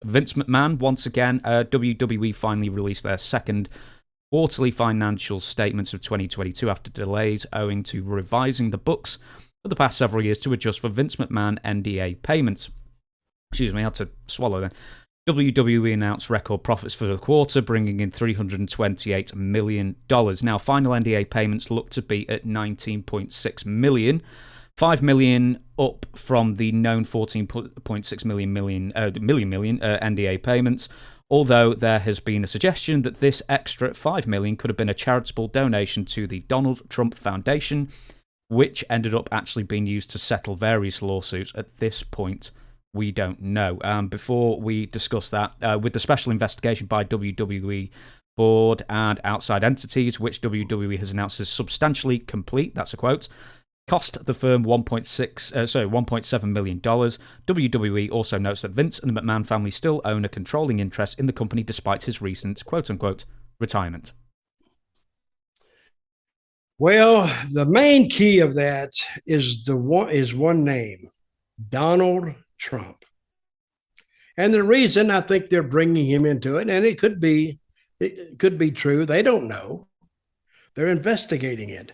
Vince McMahon, once again, WWE finally released their second quarterly financial statements of 2022 after delays owing to revising the books for the past several years to adjust for Vince McMahon NDA payments. Excuse me, I had to swallow that. WWE announced record profits for the quarter, bringing in $328 million. Now, final NDA payments look to be at $19.6 million, $5 million up from the known $14.6 million NDA payments, although there has been a suggestion that this extra $5 million could have been a charitable donation to the Donald Trump Foundation, which ended up actually being used to settle various lawsuits. At this point, we don't know. Before we discuss that, with the special investigation by WWE board and outside entities, which WWE has announced is substantially complete, that's a quote, cost the firm $1.7 million. WWE also notes that Vince and the McMahon family still own a controlling interest in the company despite his recent quote-unquote retirement. Well, the main key of that is one name, Donald Trump. And the reason I think they're bringing him into it, and it could be true, they don't know. They're investigating it.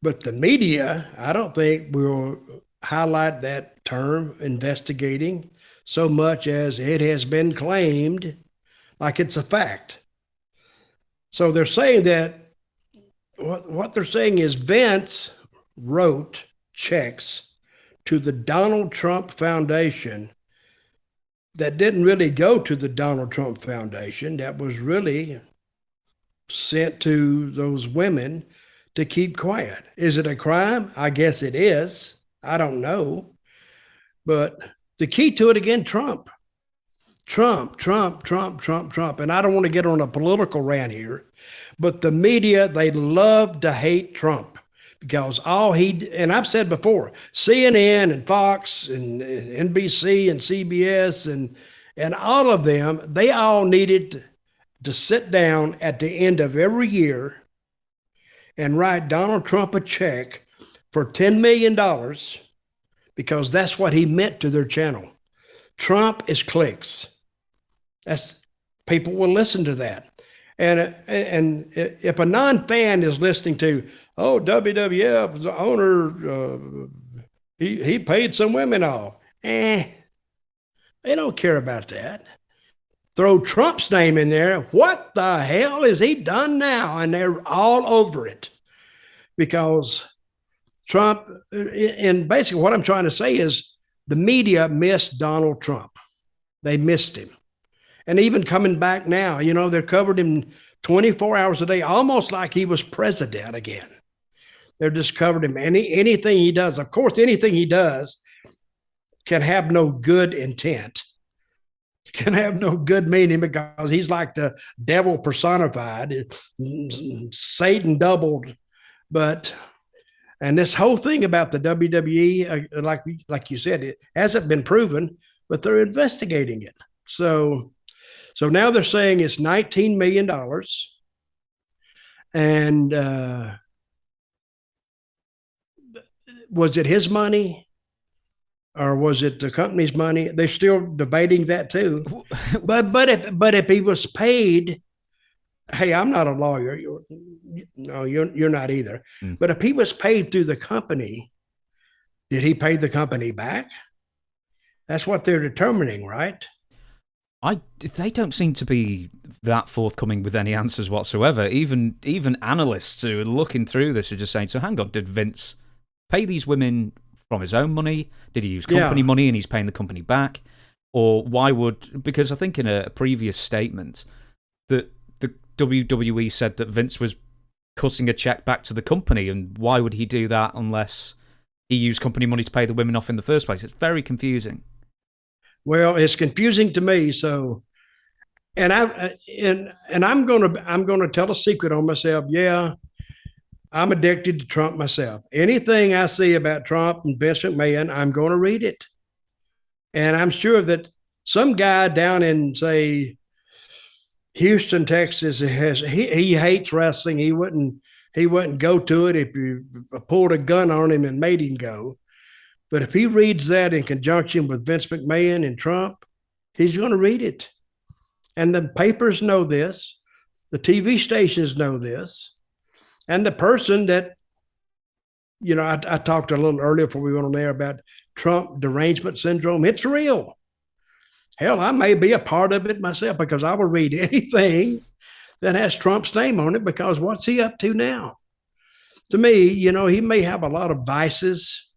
But the media, I don't think will highlight that term, investigating, so much as it has been claimed like it's a fact. So they're saying that what they're saying is Vince wrote checks to the Donald Trump Foundation that didn't really go to the Donald Trump Foundation, that was really sent to those women to keep quiet. Is it a crime? I guess it is. I don't know. But the key to it again, Trump. Trump. And I don't want to get on a political rant here, but the media, they love to hate Trump because and I've said before, CNN and Fox and NBC and CBS and all of them, they all needed to sit down at the end of every year and write Donald Trump a check for $10 million because that's what he meant to their channel. Trump is clicks. People will listen to that. And if a non-fan is listening to, WWF, the owner, he paid some women off. They don't care about that. Throw Trump's name in there. What the hell has he done now? And they're all over it because Trump, and basically what I'm trying to say is the media missed Donald Trump. They missed him. And even coming back now, they're covered him 24 hours a day, almost like he was president again. They're just covered him. Anything he does, of course, anything he does can have no good intent, can have no good meaning because he's like the devil personified, Satan doubled. And this whole thing about the WWE, like you said, it hasn't been proven, but they're investigating it. So now they're saying it's $19 million. And was it his money or was it the company's money? They're still debating that too. But if he was paid, hey, I'm not a lawyer. You're not either. But if he was paid through the company, did he pay the company back? That's what they're determining, right? They don't seem to be that forthcoming with any answers whatsoever. Even analysts who are looking through this are just saying, so hang on, did Vince pay these women from his own money? Did he use company money and he's paying the company back? Or because I think in a previous statement that the WWE said that Vince was cutting a check back to the company, and why would he do that unless he used company money to pay the women off in the first place? It's very confusing. Well, it's confusing to me. So, and I'm gonna tell a secret on myself. Yeah, I'm addicted to Trump myself. Anything I see about Trump and Vince McMahon, I'm going to read it, and I'm sure that some guy down in, say, Houston, Texas, he hates wrestling. He wouldn't go to it if you pulled a gun on him and made him go. But if he reads that in conjunction with Vince McMahon and Trump, he's going to read it. And the papers know this. The TV stations know this. And the person that, I talked a little earlier before we went on there about Trump derangement syndrome. It's real. Hell, I may be a part of it myself because I will read anything that has Trump's name on it, because what's he up to now? To me, he may have a lot of vices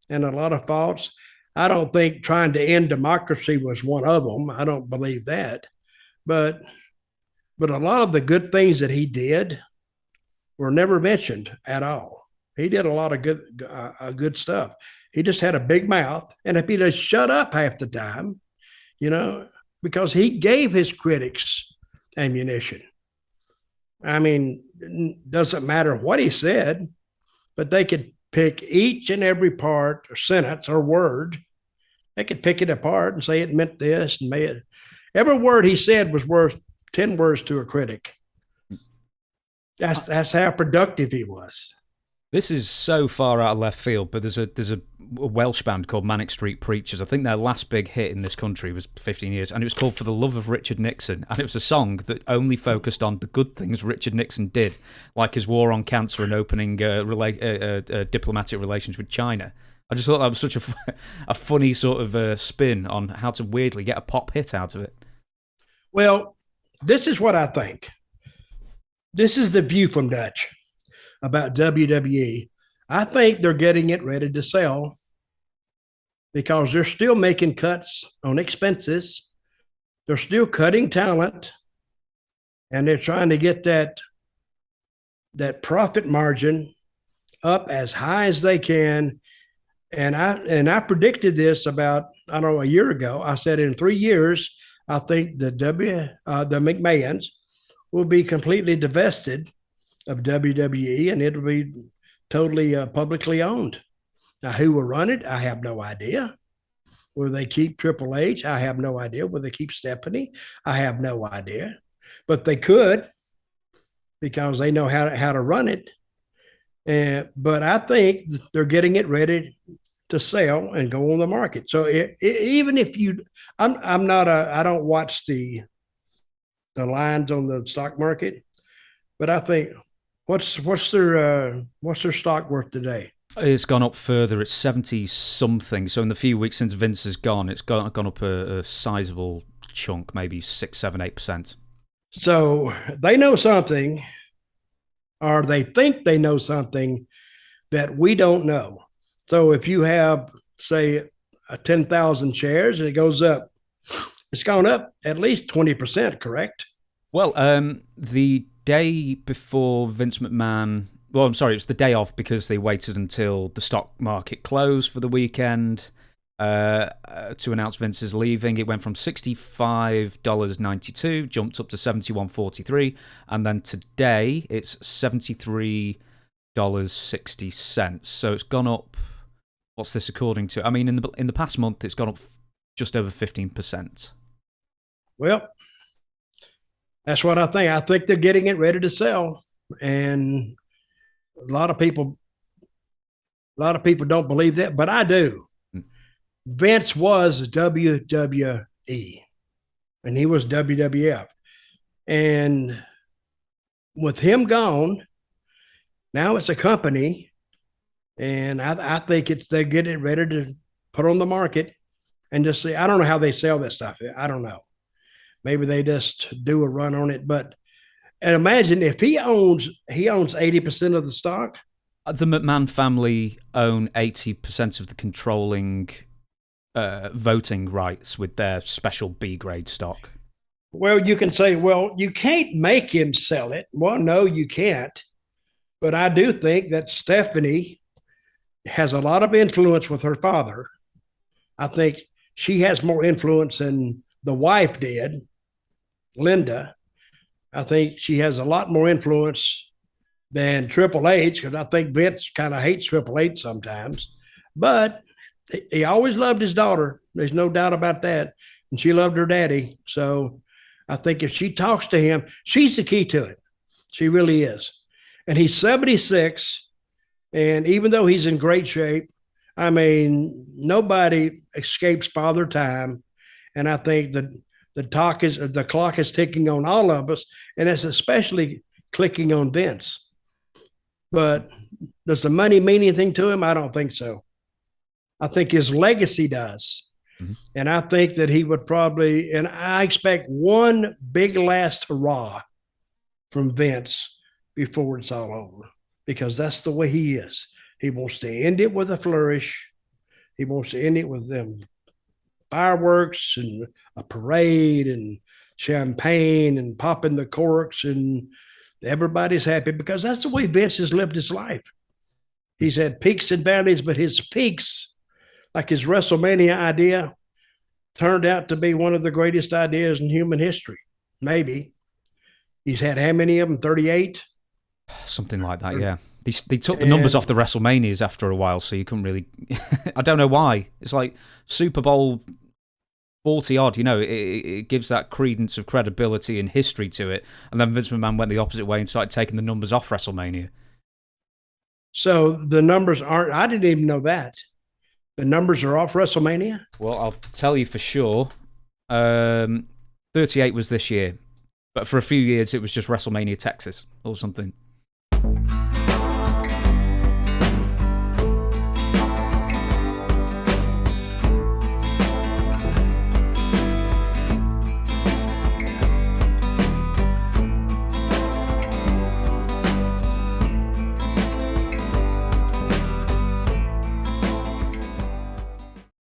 and a lot of faults. I don't think trying to end democracy was one of them. I don't believe that. But a lot of the good things that he did were never mentioned at all. He did a lot of good stuff. He just had a big mouth. And if he just shut up half the time, because he gave his critics ammunition. I mean, it doesn't matter what he said, but they could pick each and every part or sentence or word. They could pick it apart and say it meant this and made it. Every word he said was worth 10 words to a critic. That's how productive he was. This is so far out of left field, but there's a Welsh band called Manic Street Preachers. I think their last big hit in this country was 15 years, and it was called For the Love of Richard Nixon, and it was a song that only focused on the good things Richard Nixon did, like his war on cancer and opening diplomatic relations with China. I just thought that was such a funny sort of spin on how to weirdly get a pop hit out of it. Well, this is what I think. This is the view from Dutch about WWE. I think they're getting it ready to sell because they're still making cuts on expenses. They're still cutting talent, and they're trying to get that profit margin up as high as they can. And I predicted this about, I don't know, a year ago. I said in 3 years, I think the McMahon's will be completely divested of WWE, and it'll be totally publicly owned. Now, who will run it? I have no idea. Will they keep Triple H? I have no idea. Will they keep Stephanie? I have no idea. But they could, because they know how to run it. But I think they're getting it ready to sell and go on the market. So even if I don't watch the lines on the stock market, but I think what's their stock worth today? It's gone up further. It's 70 something. So in the few weeks since Vince has gone, it's gone up a sizable chunk, maybe 6, 7, 8%. So they know something, or they think they know something that we don't know. So if you have, say, 10,000 shares and it goes up, it's gone up at least 20%, correct? Well, the day before Vince McMahon, well, I'm sorry, it was the day off because they waited until the stock market closed for the weekend to announce Vince is leaving. It went from $65.92, jumped up to $71.43, and then today it's $73.60. So it's gone up. What's this according to? I mean, in the past month, it's gone up just over 15%. Well, that's what I think. I think they're getting it ready to sell, and a lot of people don't believe that, but I do. Vince was WWE, and he was WWF, and with him gone, now it's a company, and I think they're getting it ready to put on the market and just see. I don't know how they sell that stuff. I don't know. Maybe they just do a run on it. But and imagine if he owns 80% of the stock. The McMahon family own 80% of the controlling voting rights with their special B grade stock. Well, you can say, well, you can't make him sell it. Well, no, you can't. But I do think that Stephanie has a lot of influence with her father. I think she has more influence than the wife did, Linda. I think she has a lot more influence than Triple H, because I think Vince kind of hates Triple H sometimes. But he always loved his daughter. There's no doubt about that. And she loved her daddy. So I think if she talks to him, she's the key to it. She really is. And he's 76. And even though he's in great shape, I mean, nobody escapes father time. And I think that the clock is ticking on all of us, and it's especially clicking on Vince. But does the money mean anything to him? I don't think so. I think his legacy does. Mm-hmm. And I think that he would probably, and I expect one big last hurrah from Vince before it's all over, because that's the way he is. He wants to end it with a flourish. He wants to end it with them fireworks and a parade and champagne and popping the corks, and everybody's happy, because that's the way Vince has lived his life. He's had peaks and valleys, but his peaks, like his WrestleMania idea, turned out to be one of the greatest ideas in human history. Maybe. He's had how many of them? 38? Something like that, yeah. They took the numbers off the WrestleManias after a while, so you couldn't really... I don't know why. It's like Super Bowl 40-odd, you know, it gives that credence of credibility and history to it. And then Vince McMahon went the opposite way and started taking the numbers off WrestleMania. So the numbers aren't... I didn't even know that. The numbers are off WrestleMania? Well, I'll tell you for sure. 38 was this year. But for a few years, it was just WrestleMania Texas or something.